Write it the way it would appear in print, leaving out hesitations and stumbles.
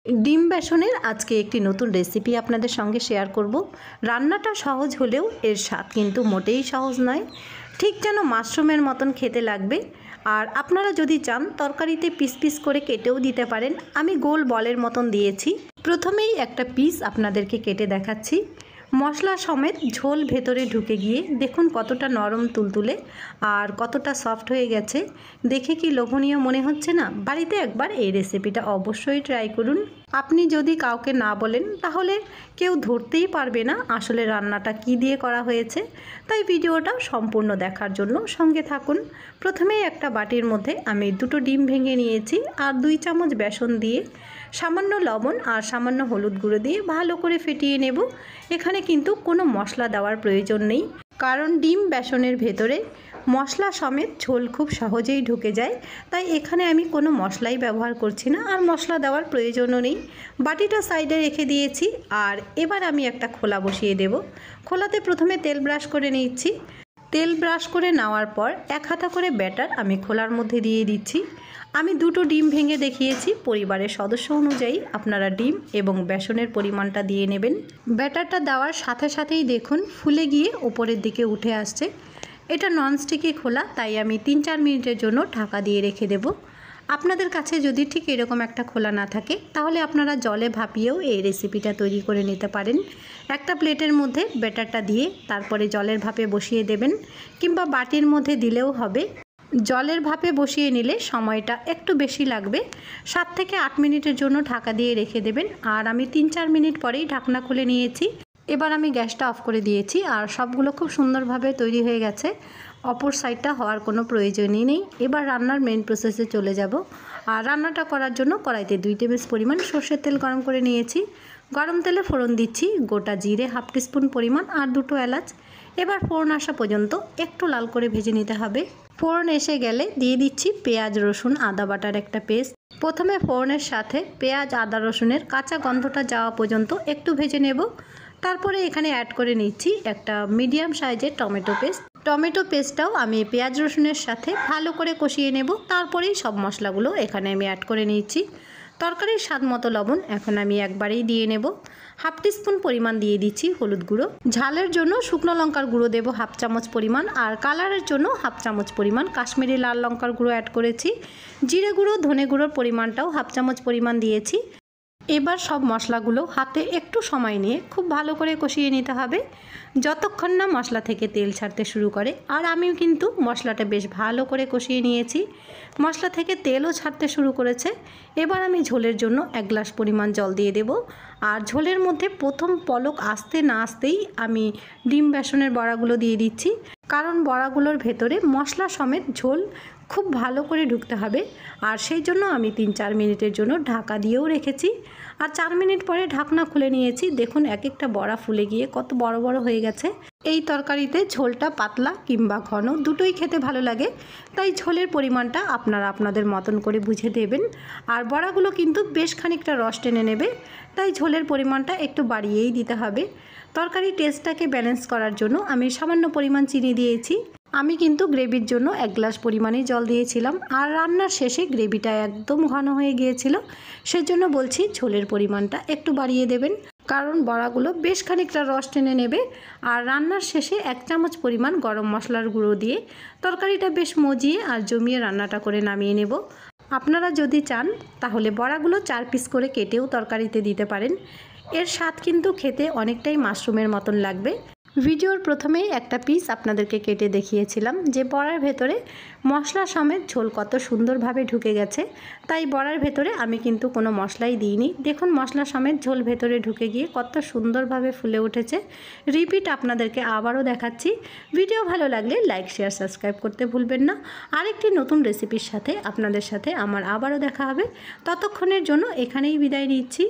ডিম বেসনের আজকে একটি নতুন রেসিপি আপনাদের সঙ্গে শেয়ার করব। রান্নাটা সহজ হলেও এর স্বাদ কিন্তু মোটেই সহজ নয়, ঠিক যেন মাশরুমের মতন খেতে লাগবে। আর আপনারা যদি চান তরকারিতে পিস পিস করে কেটেও দিতে পারেন। আমি গোল বলের মতন দিয়েছি। প্রথমেই একটা পিস আপনাদেরকে কেটে দেখাচ্ছি। মশলা সমেত ঝোল ভেতরে ঢুকে গিয়ে দেখুন কতটা নরম তুলতুলে আর কতটা সফট হয়ে গেছে। দেখে কি লোভনীয় মনে হচ্ছে না? বাড়িতে একবার এই রেসিপিটা অবশ্যই ট্রাই করুন। আপনি যদি কাউকে না বলেন তাহলে কেউ ধরতেই পারবে না আসলে রান্নাটা কি দিয়ে করা হয়েছে। তাই ভিডিওটা সম্পূর্ণ দেখার জন্য সঙ্গে থাকুন। প্রথমেই একটা বাটির মধ্যে আমি 2টো ডিম ভেঙে নিয়েছি আর 2 চামচ বেসন দিয়ে সামান্য লবণ আর সামান্য হলুদ গুঁড়ো দিয়ে ভালো করে ফেটিয়ে নেব। এখানে কিন্তু কোনো মশলা দেওয়ার প্রয়োজন নেই, কারণ ডিম বেসনের ভেতরে মশলা সমেত ঝোল খুব সহজেই ঢুকে যায়। তাই এখানে আমি কোনো মশলাই ব্যবহার করছি না আর মশলা দেওয়ার প্রয়োজনও নেই। বাটিটা সাইডে রেখে দিয়েছি আর এবার আমি একটা খোলা বসিয়ে দেব। খোলাতে প্রথমে তেল ব্রাশ করে নিচ্ছি। তেল ব্রাশ করে নেওয়ার পর 1 হাতা করে ব্যাটার আমি খোলার মধ্যে দিয়ে দিচ্ছি। আমি 2টো ডিম ভেঙে দেখিয়েছি। পরিবারের সদস্য অনুযায়ী আপনারা ডিম এবং বেসনের পরিমাণটা দিয়ে নেবেন। ব্যাটারটা দেওয়ার সাথে সাথেই দেখুন ফুলে গিয়ে উপরের দিকে উঠে আসছে। এটা ননস্টিকি খোলা, তাই আমি 3-4 মিনিটের জন্য ঢাকা দিয়ে রেখে দেব। আপনাদের কাছে যদি ঠিক এরকম একটা খোলা না থাকে তাহলে আপনারা জলে ভাপিয়েও এই রেসিপিটা তৈরি করে নিতে পারেন। একটা প্লেটের মধ্যে ব্যাটারটা দিয়ে তারপরে জলের ভাপে বসিয়ে দেবেন, কিংবা বাটির মধ্যে দিলেও হবে। জলের ভাপে বসিয়ে নিলে সময়টা একটু বেশি লাগবে। 7 থেকে 8 মিনিটের জন্য ঢাকা দিয়ে রেখে দেবেন। আর আমি 3-4 মিনিট পরেই ঢাকনা খুলে নিয়েছি। এবার আমি গ্যাসটা অফ করে দিয়েছি আর সবগুলো খুব সুন্দরভাবে তৈরি হয়ে গেছে। অপর সাইডটা হওয়ার কোনো প্রয়োজনই নেই। এবার রান্নার মেন প্রসেসে চলে যাব। আর রান্নাটা করার জন্য কড়াইতে 2 টেবিল পরিমাণ সর্ষের তেল গরম করে নিয়েছি। গরম তেলে ফোড়ন দিচ্ছি গোটা জিরে 1/2 টিস্পুন পরিমাণ আর 2টো এলাচ। এবার ফোড়ন আসা পর্যন্ত একটু লাল করে ভেজে নিতে হবে। ফোড়ন এসে গেলে দিয়ে দিচ্ছি পেঁয়াজ রসুন আদা বাটার একটা পেস্ট। প্রথমে ফোড়নের সাথে পেঁয়াজ আদা রসুনের কাঁচা গন্ধটা যাওয়া পর্যন্ত একটু ভেজে নেব। তারপরে এখানে অ্যাড করে নিচ্ছি একটা মিডিয়াম সাইজের টমেটো পেস্ট। টমেটো পেস্টটাও আমি পেঁয়াজ রসুনের সাথে ভালো করে কষিয়ে নেব। তারপরেই সব মশলাগুলো এখানে আমি অ্যাড করে নিচ্ছি। তরকারির স্বাদ মতো লবণ এখন আমি একবারেই দিয়ে নেব। 1/2 টিস্পুন পরিমাণ দিয়ে দিচ্ছি হলুদ গুঁড়ো। ঝালের জন্য শুকনো লঙ্কার গুঁড়ো দেব 1/2 চামচ পরিমাণ, আর কালারের জন্য 1/2 চামচ পরিমাণ কাশ্মীরি লাল লঙ্কার গুঁড়ো অ্যাড করেছি। জিরে গুঁড়ো ধনে গুঁড়োর পরিমাণটাও 1/2 চামচ পরিমাণ দিয়েছি। এবার সব মশলাগুলো হাতে একটু সময় নিয়ে খুব ভালো করে কষিয়ে নিতে হবে যতক্ষণ না মশলা থেকে তেল ছাড়তে শুরু করে। আর আমিও কিন্তু মশলাটা বেশ ভালো করে কষিয়ে নিয়েছি। মশলা থেকে তেলও ছাড়তে শুরু করেছে। এবার আমি ঝোলের জন্য 1 গ্লাস পরিমাণ জল দিয়ে দেব। আর ঝোলের মধ্যে প্রথম পলক আসতে না আসতেই আমি ডিম বেসনের বড়াগুলো দিয়ে দিচ্ছি, কারণ বড়াগুলোর ভেতরে মশলা সমেত ঝোল খুব ভালো করে ঢুকতে হবে। আর সেই জন্য আমি 3-4 মিনিটের জন্য ঢাকা দিয়েও রেখেছি। আর 4 মিনিট পরে ঢাকনা খুলে নিয়েছি। দেখুন এক একটা বড়া ফুলে গিয়ে কত বড় বড় হয়ে গেছে। এই তরকারিতে ঝোলটা পাতলা কিংবা ঘন দুটোই খেতে ভালো লাগে, তাই ঝোলের পরিমাণটা আপনারা আপনাদের মতন করে বুঝে দেবেন। আর বড়াগুলো কিন্তু বেশ খানিকটা রস টেনে নেবে, তাই ঝোলের পরিমাণটা একটু বাড়িয়েই দিতে হবে। তরকারি টেস্টটাকে ব্যালেন্স করার জন্য আমি সামান্য পরিমাণ চিনি দিয়েছি। আমি কিন্তু গ্রেভির জন্য 1 গ্লাস পরিমাণেই জল দিয়েছিলাম। আর রান্নার শেষে গ্রেভিটা একদম ঘন হয়ে গিয়েছিল, সেজন্য বলছি ঝোলের পরিমাণটা একটু বাড়িয়ে দেবেন, কারণ বড়াগুলো বেশ খানিকটা রস টেনে নেবে। আর রান্নার শেষে 1 চামচ পরিমাণ গরম মশলার গুঁড়ো দিয়ে তরকারিটা বেশ মজিয়ে আর জমিয়ে রান্নাটা করে নামিয়ে নেব। আপনারা যদি চান তাহলে বড়াগুলো 4 পিস করে কেটেও তরকারিতে দিতে পারেন। এর স্বাদ কিন্তু খেতে অনেকটাই মাশরুমের মতন লাগবে। ভিডিওর প্রথমেই একটা পিস আপনাদেরকে কেটে দেখিয়েছিলাম যে বড়ার ভেতরে মশলা সমেত ঝোল কত সুন্দরভাবে ঢুকে গেছে। তাই বড়ার ভেতরে আমি কিন্তু কোনো মশলাই দিইনি। দেখুন মশলা সমেত ঝোল ভেতরে ঢুকে গিয়ে কত সুন্দরভাবে ফুলে উঠেছে। রিপিট আপনাদেরকে আবারও দেখাচ্ছি। ভিডিও ভালো লাগলে লাইক শেয়ার সাবস্ক্রাইব করতে ভুলবেন না। আরেকটি নতুন রেসিপির সাথে আপনাদের সাথে আমার আবারও দেখা হবে। ততক্ষণের জন্য এখানেই বিদায় নিচ্ছি।